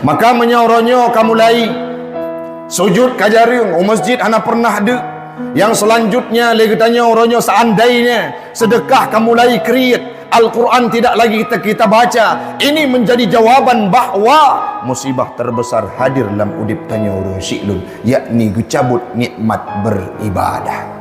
Maka menyoronyo kamu lai sujud kajariung masjid hana pernah de. Yang selanjutnya lagi tanya orangnya, seandainya sedekah kamu lai create Al-Quran tidak lagi kita baca, ini menjadi jawaban bahwa musibah terbesar hadir dalam udip tanya orang syiklun, yakni gecabut nikmat beribadah.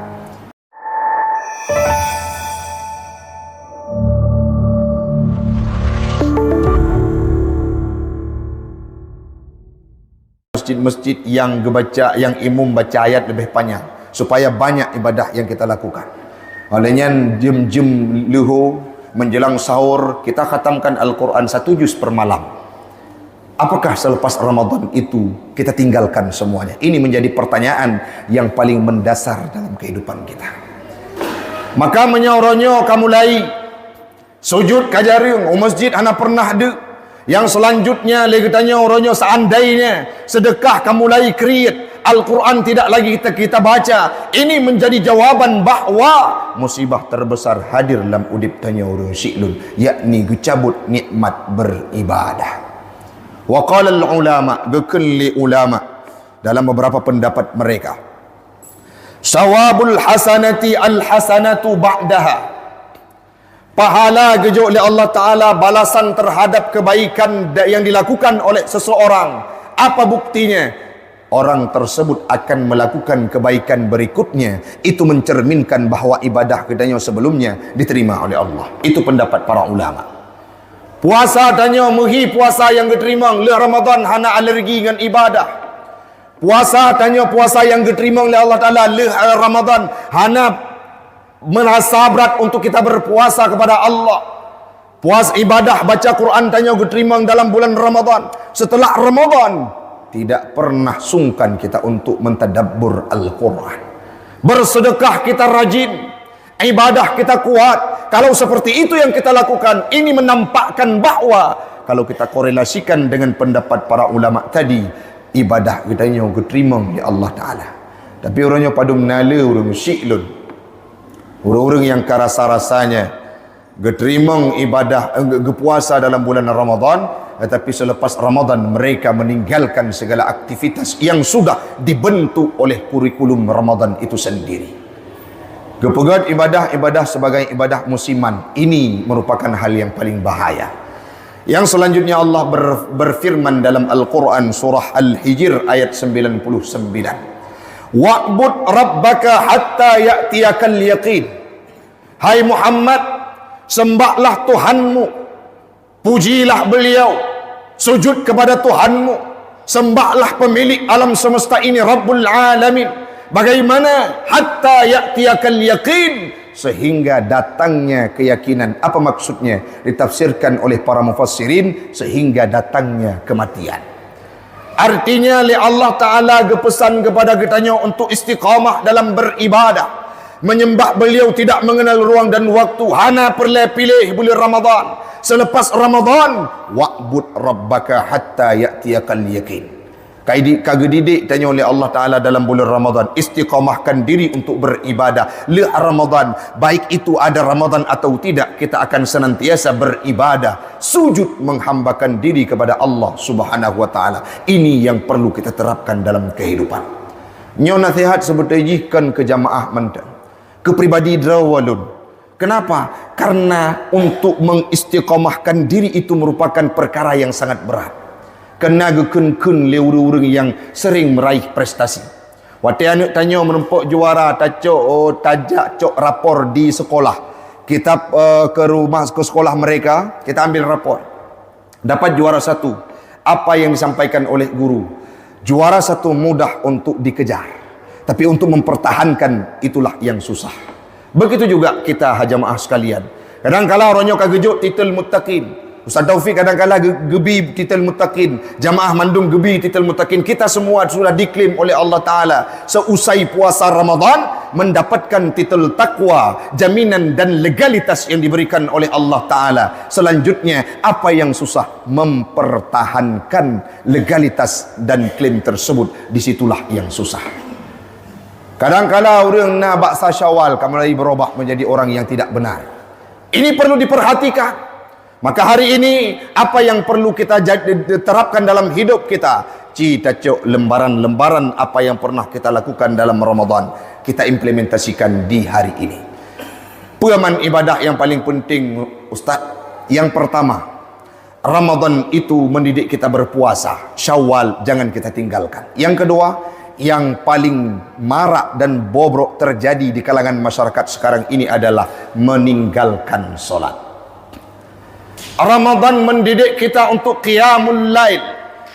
Masjid-masjid yang gebaca, yang imam baca ayat lebih panjang supaya banyak ibadah yang kita lakukan. Olehnya jam-jam luhur menjelang sahur kita khatamkan Al-Quran 1 juz per malam. Apakah selepas Ramadan itu kita tinggalkan semuanya? Ini menjadi pertanyaan yang paling mendasar dalam kehidupan kita. Maka menyoronyo kamu lai sujud kajariung masjid hana pernah de. Yang selanjutnya lagi tanya orangnya, seandainya sedekah kamu lai create Al-Quran tidak lagi kita baca, ini menjadi jawaban bahwa musibah terbesar hadir dalam udip tanya orang syiklun, yakni gecabut nikmat beribadah. Wa qala al-ulama, gekelli ulama dalam beberapa pendapat mereka, sawabul hasanati al-hasanatu ba'daha, pahala gejuk oleh Allah Ta'ala, balasan terhadap kebaikan yang dilakukan oleh seseorang. Apa buktinya? Orang tersebut akan melakukan kebaikan berikutnya. Itu mencerminkan bahawa ibadah kedanya sebelumnya diterima oleh Allah. Itu pendapat para ulama. Puasa tanya muhi puasa yang diterima oleh Ramadan hana alergi dengan ibadah. Puasa tanya puasa yang diterima oleh Allah Ta'ala oleh Ramadan hana merasa berat untuk kita berpuasa kepada Allah. Puas ibadah baca Quran tanya diterima dalam bulan Ramadan. Setelah Ramadan tidak pernah sungkan kita untuk mentadabbur Al-Quran. Bersedekah kita rajin, ibadah kita kuat. Kalau seperti itu yang kita lakukan, ini menampakkan bahwa kalau kita korelasikan dengan pendapat para ulama tadi, ibadah kita yang diterima oleh Allah Ta'ala. Tapi orangnya padu menala, orang syiklun, orang-orang yang rasa-rasanya diterima ibadah, puasa dalam bulan Ramadan, tetapi selepas Ramadan mereka meninggalkan segala aktivitas yang sudah dibentuk oleh kurikulum Ramadan itu sendiri. Kepegat ibadah sebagai ibadah musiman, ini merupakan hal yang paling bahaya. Yang selanjutnya Allah berfirman dalam Al-Quran surah Al-Hijr ayat 99, wa'bud rabbaka hatta ya'tiyakal yaqin. Hai Muhammad, sembahlah Tuhanmu, pujilah beliau, sujud kepada Tuhanmu, sembahlah pemilik alam semesta ini, Rabbul Alamin. Bagaimana? Hatta ya'tiyakal yaqin, sehingga datangnya keyakinan. Apa maksudnya? Ditafsirkan oleh para mufassirin, sehingga datangnya kematian. Artinya Allah Ta'ala berpesan kepada kitanya untuk istiqamah dalam beribadah, menyembah beliau tidak mengenal ruang dan waktu, hana pilih bulan Ramadan. Selepas Ramadan, wa'bud rabbaka hatta ya'tiyakal yaqin. Kagedidik tanya oleh Allah Ta'ala dalam bulan Ramadan, istiqamahkan diri untuk beribadah le Ramadan, baik itu ada Ramadan atau tidak, kita akan senantiasa beribadah, sujud menhambakan diri kepada Allah Subhanahu wa Ta'ala. Ini yang perlu kita terapkan dalam kehidupan. Nyo nasihat sebetulnya ke jamaah mantan, ke pribadi drawalun. Kenapa? Karena untuk mengistiqamahkan diri itu merupakan perkara yang sangat berat. Kena gekun-kun le urang-urang yang sering meraih prestasi. Waktu anak tanya merempok juara, tajak cok rapor di sekolah. Kita ke sekolah mereka, kita ambil rapor. Dapat juara 1. Apa yang disampaikan oleh guru? Juara 1 mudah untuk dikejar, tapi untuk mempertahankan itulah yang susah. Begitu juga kita jamaah sekalian. Kadang-kala orangnya kagejut titel muttaqin. Ustaz Taufik kadang-kala gebi titel muttaqin. Jamaah Mandung gebi titel muttaqin. Kita semua sudah diklaim oleh Allah Ta'ala seusai puasa Ramadan mendapatkan titel takwa, jaminan dan legalitas yang diberikan oleh Allah Ta'ala. Selanjutnya, apa yang susah? Mempertahankan legalitas dan klaim tersebut. Disitulah yang susah. Kadang-kala orang nak baksa Syawal, kamu lagi berubah menjadi orang yang tidak benar. Ini perlu diperhatikan. Maka hari ini apa yang perlu kita terapkan dalam hidup kita? Cita cok lembaran-lembaran apa yang pernah kita lakukan dalam Ramadan, kita implementasikan di hari ini. Pemahaman ibadah yang paling penting, Ustaz. Yang pertama, Ramadan itu mendidik kita berpuasa. Syawal jangan kita tinggalkan. Yang kedua, yang paling marak dan bobrok terjadi di kalangan masyarakat sekarang ini adalah meninggalkan solat. Ramadan mendidik kita untuk qiyamul lail,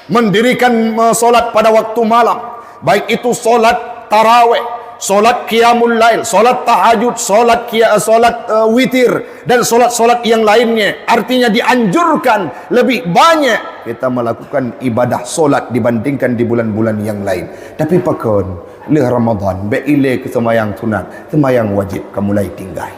mendirikan solat pada waktu malam, baik itu solat tarawih, solat qiyamul lail, solat tahajud, solat witir, dan solat-solat yang lainnya. Artinya dianjurkan lebih banyak kita melakukan ibadah solat dibandingkan di bulan-bulan yang lain. Tapi pakon le Ramadan beile ke semayang sunat, semayang wajib kamu mulai tinggal.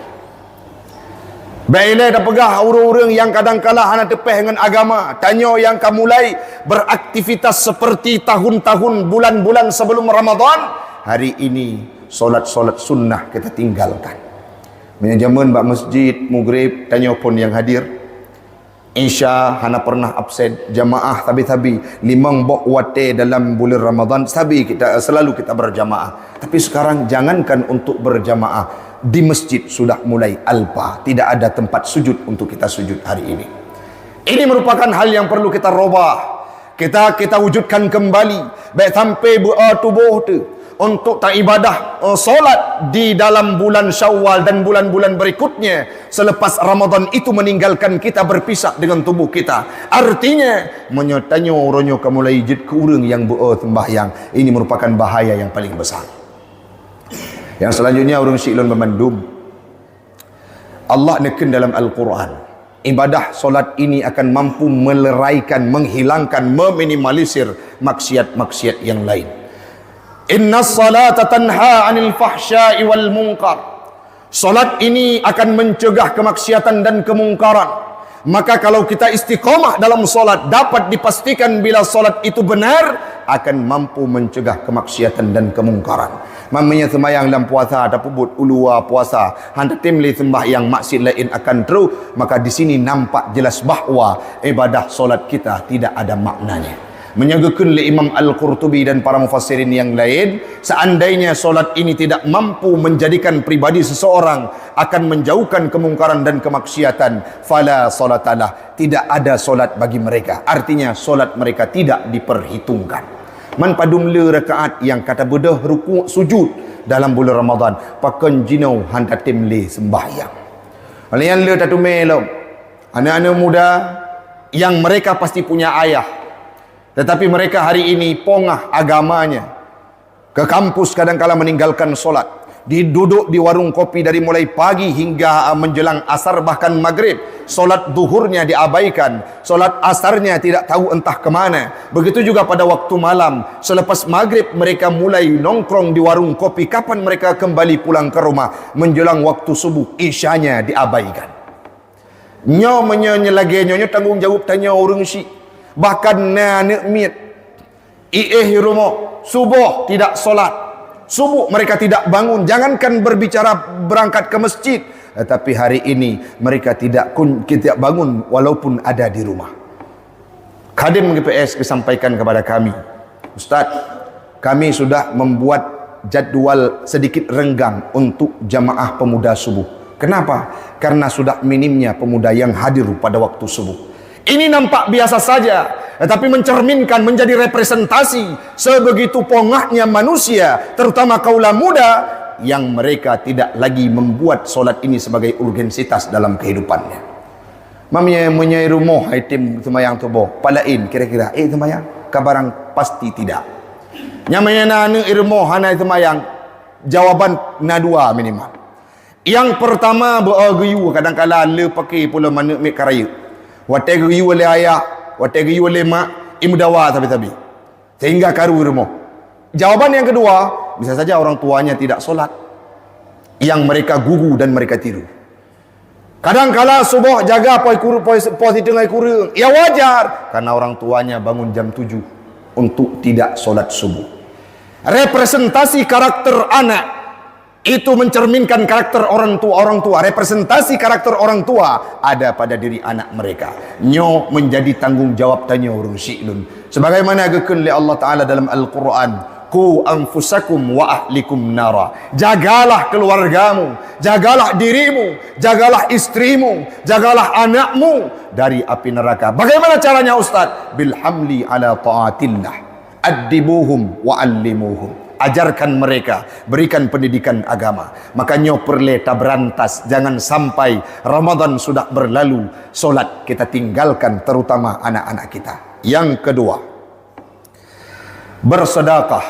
Baiklah dah pegah orang-orang yang kadang-kala hana tepeh dengan agama. Tanya yang kamu mulai beraktivitas seperti tahun-tahun bulan-bulan sebelum Ramadan. Hari ini solat-solat sunnah kita tinggalkan. Manajemen bak masjid, maghrib, tanya pun yang hadir. Isya hana pernah absen. Jamaah tabi-tabi. Limang bok wate dalam bulan Ramadan. Selalu kita berjamaah. Tapi sekarang jangankan untuk berjamaah. Di masjid sudah mulai alpa, tidak ada tempat sujud untuk kita sujud hari ini. Ini merupakan hal yang perlu kita robah, kita wujudkan kembali, baik sampai tubuh tu untuk tak ibadah solat di dalam bulan Syawal dan bulan-bulan berikutnya selepas Ramadan itu meninggalkan kita berpisah dengan tubuh kita. Artinya menyertanya orangnya kamu mulai jid ke urang yang sembahyang. Ini merupakan bahaya yang paling besar. Yang selanjutnya orang Syiklon memandum, Allah neken dalam Al-Quran, ibadah solat ini akan mampu meleraikan, menghilangkan, meminimalisir maksiat-maksiat yang lain. Inna salata tanha anil fahsya'i wal munkar. Solat ini akan mencegah kemaksiatan dan kemungkaran. Maka kalau kita istiqomah dalam solat, dapat dipastikan bila solat itu benar, akan mampu mencegah kemaksiatan dan kemungkaran. Mamanya sembahyang dalam puasa ataupun buat ulua puasa, hendak timli sembahyang maksud lain akan terus, maka di sini nampak jelas bahawa ibadah solat kita tidak ada maknanya. Menyagakan oleh Imam Al-Qurtubi dan para mufassirin yang lain, seandainya solat ini tidak mampu menjadikan pribadi seseorang akan menjauhkan kemungkaran dan kemaksiatan, fala salatalah, tidak ada solat bagi mereka. Artinya solat mereka tidak diperhitungkan. Man padum le rakaat yang kata bedah ruku' sujud dalam bulan Ramadan, pakan jinau hantar tim le sembahyang. Alian le tatu melo, anak-anak muda yang mereka pasti punya ayah, tetapi mereka hari ini pongah agamanya, ke kampus kadang-kala meninggalkan solat, duduk di warung kopi dari mulai pagi hingga menjelang asar bahkan maghrib. Solat duhurnya diabaikan, solat asarnya tidak tahu entah kemana. Begitu juga pada waktu malam, selepas maghrib mereka mulai nongkrong di warung kopi. Kapan mereka kembali pulang ke rumah? Menjelang waktu subuh, isyanya diabaikan. Nyo lagi nyo tanggungjawab tanya orang si, bahkan nak miet rumah subuh tidak solat, subuh mereka tidak bangun. Jangankan berbicara berangkat ke masjid, tetapi hari ini mereka tidak bangun walaupun ada di rumah. Khadim GPS kesampaikan kepada kami, Ustaz, kami sudah membuat jadual sedikit renggang untuk jamaah pemuda subuh. Kenapa? Karena sudah minimnya pemuda yang hadir pada waktu subuh. Ini nampak biasa saja, tetapi mencerminkan, menjadi representasi sebegitu pongahnya manusia, terutama kaula muda, yang mereka tidak lagi membuat solat ini sebagai urgensitas dalam kehidupannya. Mamnya menyai rumah item semayang tubuh palain kira-kira semayang kabarang pasti tidak. Nyamanya nana irmoh hana semayang, jawaban na dua minimal. Yang pertama beragayu, kadang-kala le pakai pula mana mek karaya. Wate gayu oleh ayah, wate gayu oleh mak, imdawa tabi-tabi. Sehingga karu rumah. Jawaban yang kedua, bisa saja orang tuanya tidak solat, yang mereka gugu dan mereka tiru. Kadang-kala subuh jaga posi tengah kurang, ya wajar, karena orang tuanya bangun jam 7 untuk tidak solat subuh. Representasi karakter anak Itu mencerminkan karakter orang tua, representasi karakter orang tua ada pada diri anak mereka. Nyo menjadi tanggung jawab tanya urung syi'lun. Sebagaimana agakun li Allah Ta'ala dalam Al-Quran, ku anfusakum wa ahlikum nara. Jagalah keluargamu, jagalah dirimu, jagalah istrimu, jagalah anakmu dari api neraka. Bagaimana caranya Ustaz? Bilhamli ala ta'atillah. Addibuhum wa allimuhum. Ajarkan mereka, berikan pendidikan agama. Makanya perle tak berantas, jangan sampai Ramadan sudah berlalu, solat kita tinggalkan, terutama anak-anak kita. Yang kedua, bersedekah.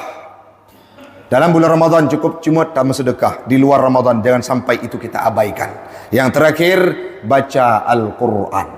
Dalam bulan Ramadan cukup cuma tak sedekah. Di luar Ramadan jangan sampai itu kita abaikan. Yang terakhir, baca Al-Quran.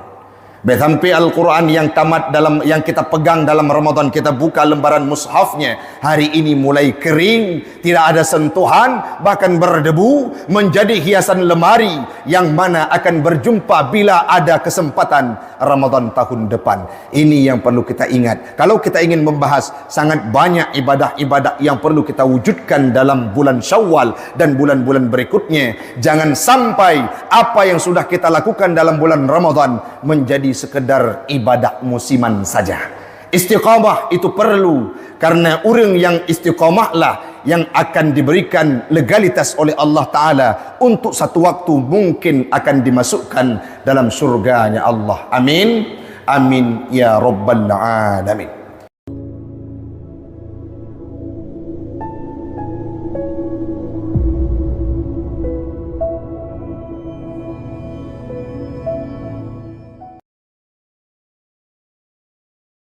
Sampai Al-Quran yang tamat dalam, yang kita pegang dalam Ramadan, kita buka lembaran mushafnya, hari ini mulai kering, tidak ada sentuhan, bahkan berdebu, menjadi hiasan lemari yang mana akan berjumpa bila ada kesempatan Ramadan tahun depan. Ini yang perlu kita ingat. Kalau kita ingin membahas sangat banyak ibadah-ibadah yang perlu kita wujudkan dalam bulan Syawal dan bulan-bulan berikutnya, jangan sampai apa yang sudah kita lakukan dalam bulan Ramadan menjadi sekedar ibadah musiman saja. Istiqamah itu perlu, karena orang yang istiqamah lah yang akan diberikan legalitas oleh Allah Ta'ala untuk satu waktu mungkin akan dimasukkan dalam surganya Allah. Amin. Amin ya Rabbal Alamin.